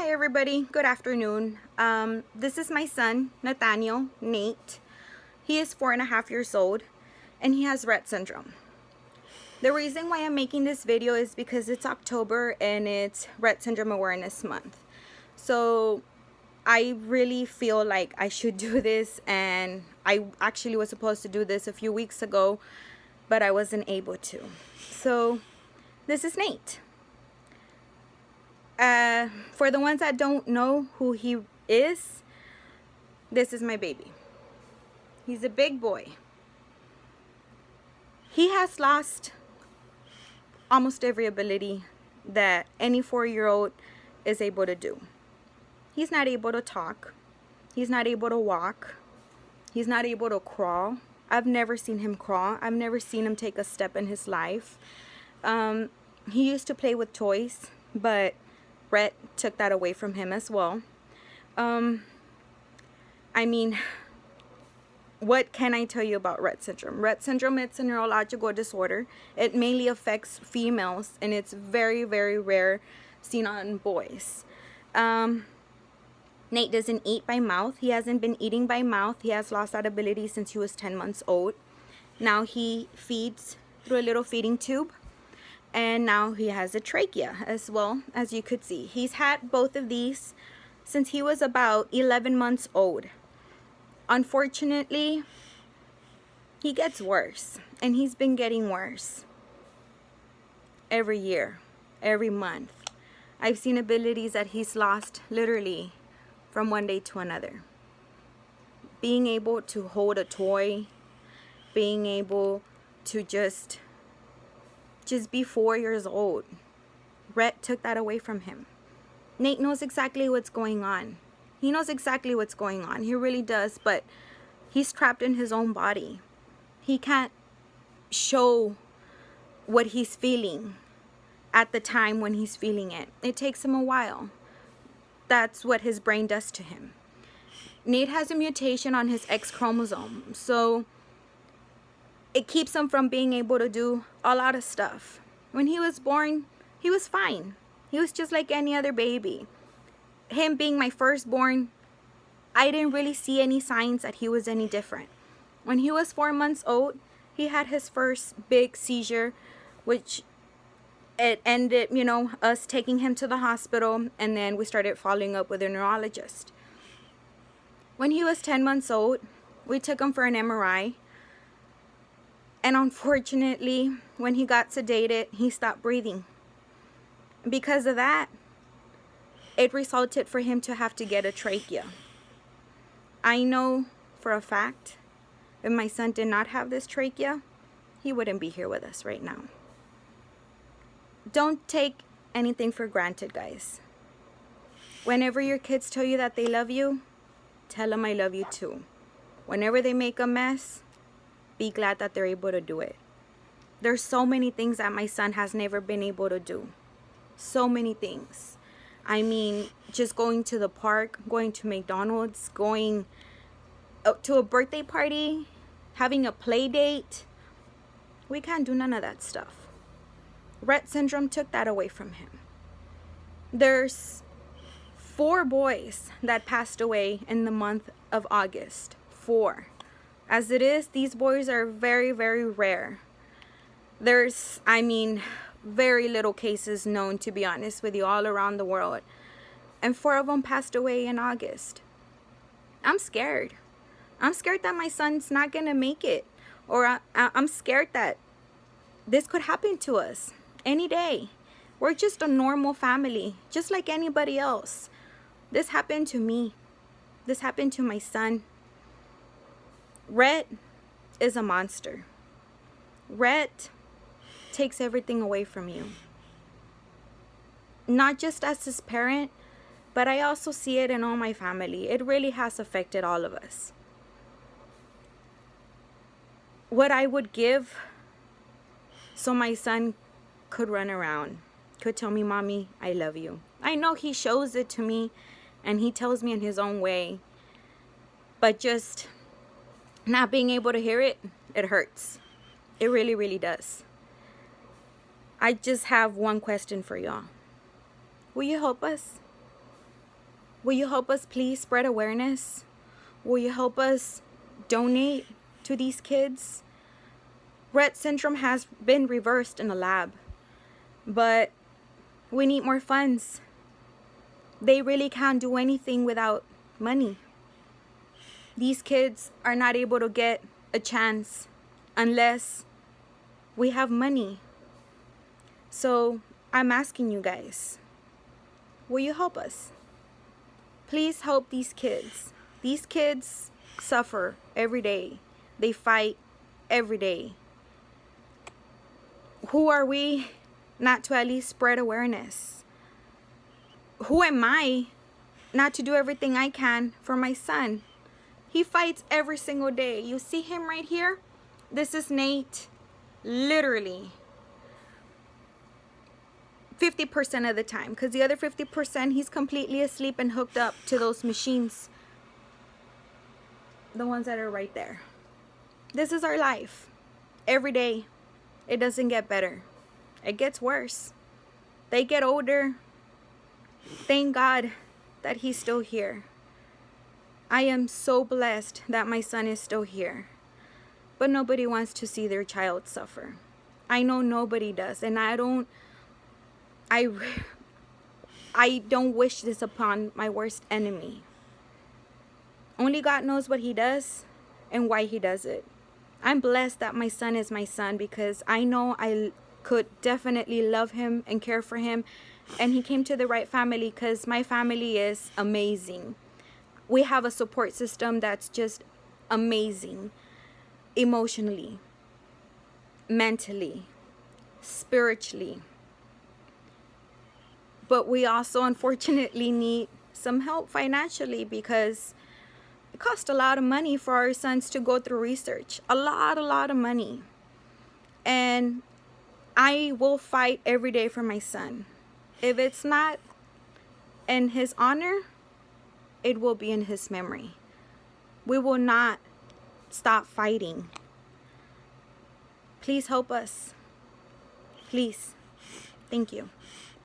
Hi everybody, good afternoon. This is my son, Nathaniel, Nate. He is 4.5 years old and he has Rett syndrome. The reason why I'm making this video is because it's October and it's Rett Syndrome Awareness Month. So I really feel like I should do this, and I actually was supposed to do this a few weeks ago, but I wasn't able to. So this is Nate. For the ones that don't know who he is, this is my baby. He's a big boy. He has lost almost every ability that any 4-year-old is able to do. He's not able to talk. He's not able to walk. He's not able to crawl. I've never seen him crawl. I've never seen him take a step in his life. He used to play with toys, but Rett took that away from him as well. What can I tell you about Rett syndrome? Rett syndrome, it's a neurological disorder. It mainly affects females, and it's very, very rare seen on boys. Nate doesn't eat by mouth. He hasn't been eating by mouth. He has lost that ability since he was 10 months old. Now he feeds through a little feeding tube. And now he has a trachea as well, as you could see. He's had both of these since he was about 11 months old. Unfortunately, he gets worse, and he's been getting worse every year, every month. I've seen abilities that he's lost literally from one day to another. Being able to hold a toy, being able to just be 4 years old. Rett took that away from him. Nate knows exactly what's going on. He knows exactly what's going on. He really does, but he's trapped in his own body. He can't show what he's feeling at the time when he's feeling it. It takes him a while. That's what his brain does to him. Nate has a mutation on his X chromosome, so it keeps him from being able to do a lot of stuff. When he was born, he was fine. He was just like any other baby. Him being my firstborn, I didn't really see any signs that he was any different. When he was 4 months old, he had his first big seizure, which it ended, us taking him to the hospital, and then we started following up with a neurologist. When he was 10 months old, we took him for an MRI. And unfortunately, when he got sedated, he stopped breathing. Because of that, it resulted for him to have to get a trachea. I know for a fact, if my son did not have this trachea, he wouldn't be here with us right now. Don't take anything for granted, guys. Whenever your kids tell you that they love you, tell them I love you too. Whenever they make a mess, be glad that they're able to do it. There's so many things that my son has never been able to do. So many things. Just going to the park, going to McDonald's, going to a birthday party, having a play date. We can't do none of that stuff. Rett syndrome took that away from him. There's 4 boys that passed away in the month of August. 4. As it is, these boys are very, very rare. There's, very little cases known, to be honest with you, all around the world. And 4 of them passed away in August. I'm scared. I'm scared that my son's not going to make it. Or I'm scared that this could happen to us any day. We're just a normal family, just like anybody else. This happened to me. This happened to my son. Rett is a monster. Rett takes everything away from you. Not just as his parent, but I also see it in all my family. It really has affected all of us. What I would give so my son could run around, could tell me, Mommy, I love you. I know he shows it to me and he tells me in his own way, but just not being able to hear it, it hurts. It really, really does. I just have one question for y'all. Will you help us? Will you help us please spread awareness? Will you help us donate to these kids? Rett syndrome has been reversed in the lab, but we need more funds. They really can't do anything without money. These kids are not able to get a chance unless we have money. So I'm asking you guys, will you help us? Please help these kids. These kids suffer every day. They fight every day. Who are we not to at least spread awareness? Who am I not to do everything I can for my son? He fights every single day. You see him right here? This is Nate. Literally 50% of the time, because the other 50% he's completely asleep and hooked up to those machines, the ones that are right there. This is our life every day. It doesn't get better, it gets worse. They get older. Thank God that he's still here. I am so blessed that my son is still here, but nobody wants to see their child suffer. I know nobody does, and I don't wish this upon my worst enemy. Only God knows what he does and why he does it. I'm blessed that my son is my son, because I know I could definitely love him and care for him, and he came to the right family, because my family is amazing. We have a support system that's just amazing, emotionally, mentally, spiritually. But we also unfortunately need some help financially, because it costs a lot of money for our sons to go through research. A lot of money. And I will fight every day for my son. If it's not in his honor, it will be in his memory. We will not stop fighting. Please help us. Please. Thank you.